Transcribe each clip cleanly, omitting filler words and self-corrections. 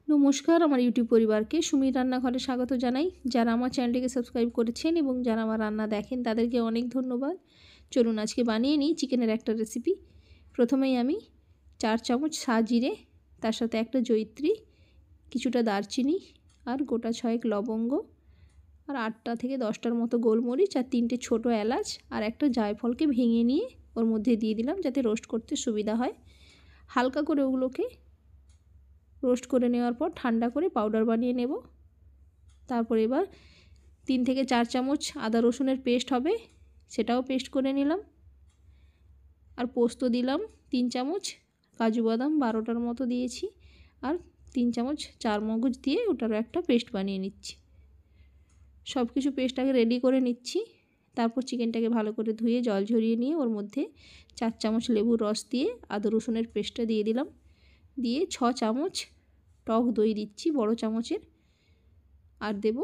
নমস্কার, আমার ইউটিউব পরিবারকে সুমির রান্নাঘরে স্বাগত জানাই। যারা আমার চ্যানেলটিকে সাবস্ক্রাইব করেছেন এবং যারা আমার রান্না দেখেন তাদেরকে অনেক ধন্যবাদ। চলুন আজকে বানিয়ে নিই চিকেনের একটা রেসিপি। প্রথমেই আমি 4 চামচ সাজিরে, তার সাথে একটা জয়িত্রী, কিছুটা দারচিনি আর গোটা 6 লবঙ্গ আর 8টা থেকে 10টার মতো গোলমরিচ আর 3টে ছোটো এলাচ আর একটা জায়ফলকে ভেঙে নিয়ে ওর মধ্যে দিয়ে দিলাম যাতে রোস্ট করতে সুবিধা হয়। হালকা করে ওগুলোকে রোস্ট করে নেওয়ার পর ঠান্ডা করে পাউডার বানিয়ে নেব। তারপর এবার 3 থেকে 4 চামচ আদা রসুনের পেস্ট হবে, সেটাও পেস্ট করে নিলাম। আর পোস্ত দিলাম 3 চামচ, কাজু বাদাম 12টার মতো দিয়েছি আর 3 চামচ চারমগজ দিয়ে ওটারও একটা পেস্ট বানিয়ে নিচ্ছি। সব কিছু পেস্ট আগে রেডি করে নিচ্ছি। তারপর চিকেনটাকে ভালো করে ধুয়ে জল ঝরিয়ে নিয়ে ওর মধ্যে 4 চামচ লেবুর রস দিয়ে আদা রসুনের পেস্টটা দিয়ে দিলাম। দিয়ে 6 চামচ টক দই দিচ্ছি বড় চামচের, আর দেব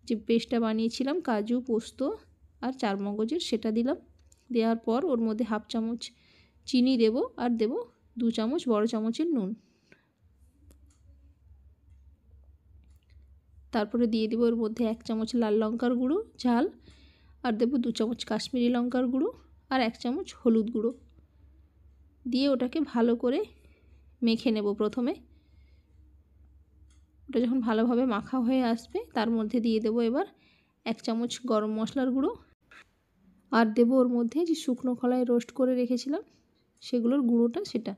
যে পেস্টটা বানিয়েছিলাম কাজু পোস্ত আর চারমগজের, সেটা দিলাম। দেওয়ার পর ওর মধ্যে হাফ চামচ চিনি দেব আর দেব 2 চামচ বড় চামচের নুন। তারপরে দিয়ে দেব ওর মধ্যে 1 চামচ লাল লঙ্কার গুঁড়ো ঝাল, আর দেব 2 চামচ কাশ্মীরি লঙ্কার গুঁড়ো আর 1 চামচ হলুদ গুঁড়ো দিয়ে ওটাকে ভালো করে মেখে নেব। প্রথমে ওটা যখন ভালোভাবে মাখা হয়ে আসবে তার মধ্যে দিয়ে দেবো এবার 1 চামচ গরম মশলার গুঁড়ো আর দেবো ওর মধ্যে যে শুকনো খোলায় রোস্ট করে রেখেছিলাম সেগুলোর গুঁড়োটা, সেটা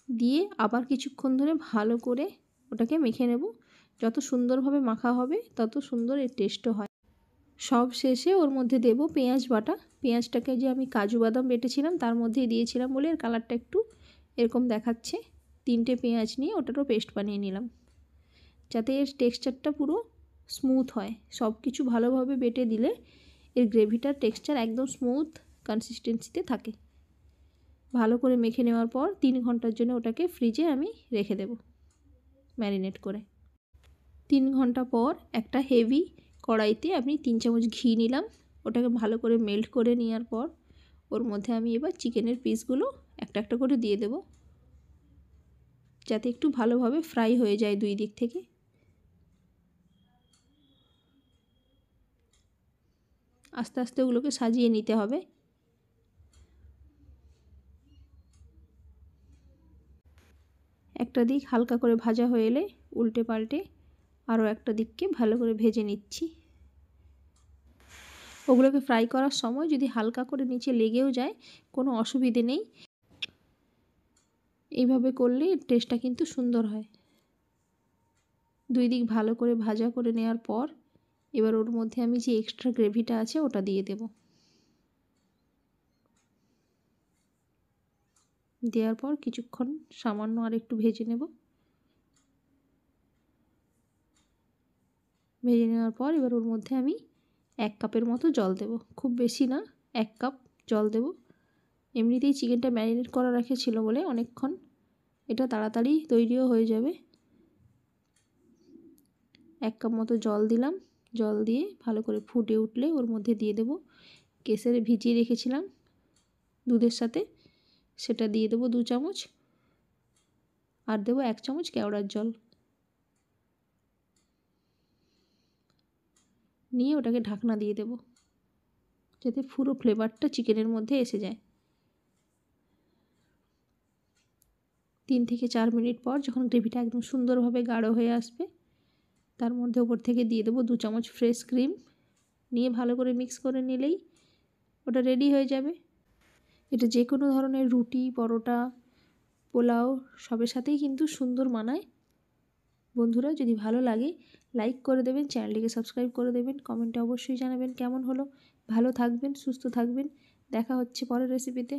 দিয়ে আবার কিছুক্ষণ ধরে ভালো করে ওটাকে মেখে নেব। যত সুন্দরভাবে মাখা হবে তত সুন্দর এর টেস্টও হয়। সব শেষে ওর মধ্যে দেব পেঁয়াজ বাটা। পেঁয়াজটাকে যে আমি কাজু বাদাম বেটেছিলাম তার মধ্যেই দিয়েছিলাম বলে এর কালারটা একটু এরকম দেখাচ্ছে। 3টে পেঁয়াজ নিয়ে ওটারও পেস্ট বানিয়ে নিলাম যাতে এর টেক্সচারটা পুরো স্মুথ হয়। সব কিছু ভালোভাবে বেটে দিলে এর গ্রেভিটার টেক্সচার একদম স্মুথ কনসিস্টেন্সিতে থাকে। ভালো করে মেখে নেওয়ার পর 3 ঘন্টার জন্য ওটাকে ফ্রিজে আমি রেখে দেব ম্যারিনেট করে। 3 ঘন্টা পর একটা হেভি কড়াইতে আমি 3 চামচ ঘি নিলাম, ওটাকে ভালো করে মেল্ট করে নেওয়ার পর ওর মধ্যে আমি এবার চিকেনের পিসগুলো একটা একটা করে দিয়ে দেব যাতে একটু ভালোভাবে ফ্রাই হয়ে যায় 2 দিক থেকে। আস্তে আস্তে ওগুলোকে সাজিয়ে নিতে হবে। একটা দিক হালকা করে ভাজা হয়ে এলে উল্টে পাল্টে আরও একটা দিককে ভালো করে ভেজে নিচ্ছি। ওগুলোকে ফ্রাই করার সময় যদি হালকা করে নিচে লেগেও যায় কোনো অসুবিধে নেই, এইভাবে করলে টেস্টটা কিন্তু সুন্দর হয়। 2 দিক ভালো করে ভাজা করে নেওয়ার পর এবার ওর মধ্যে আমি যে এক্সট্রা গ্রেভিটা আছে ওটা দিয়ে দেব। দেওয়ার পর কিছুক্ষণ সামান্য আর একটু ভেজে নেব। ভেজে নেওয়ার পর এবার ওর মধ্যে আমি 1 কাপের মতো জল দেব, খুব বেশি না, 1 কাপ জল দেব। এমনিতেই চিকেনটা ম্যারিনেট করা রেখেছিল বলে অনেকক্ষণ এটা তাড়াতাড়ি তৈরিও হয়ে যাবে। 1 কাপ মতো জল দিলাম। জল দিয়ে ভালো করে ফুটে উঠলে ওর মধ্যে দিয়ে দেব কেশর ভিজিয়ে রেখেছিলাম দুধের সাথে, সেটা দিয়ে দেবো 2 চামচ আর দেবো 1 চামচ কেওড়ার জল নিয়ে ওটাকে ঢাকনা দিয়ে দেব যাতে পুরো ফ্লেভারটা চিকেনের মধ্যে এসে যায়। 3 থেকে 4 মিনিট পর যখন গ্রেভিটা একদম সুন্দরভাবে গাঢ় হয়ে আসবে তার মধ্যে ওপর থেকে দিয়ে দেবো 2 চামচ ফ্রেশ ক্রিম নিয়ে ভালো করে মিক্স করে নিলেই ওটা রেডি হয়ে যাবে। এটা যে কোনো ধরনের রুটি, পরোটা, পোলাও সবের সাথেই কিন্তু সুন্দর মানায়। বন্ধুরা যদি ভালো লাগে লাইক করে দেবেন, চ্যানেলটিকে সাবস্ক্রাইব করে দেবেন, কমেন্টে অবশ্যই জানাবেন কেমন হলো। ভালো থাকবেন, সুস্থ থাকবেন, দেখা হচ্ছে পরের রেসিপিতে।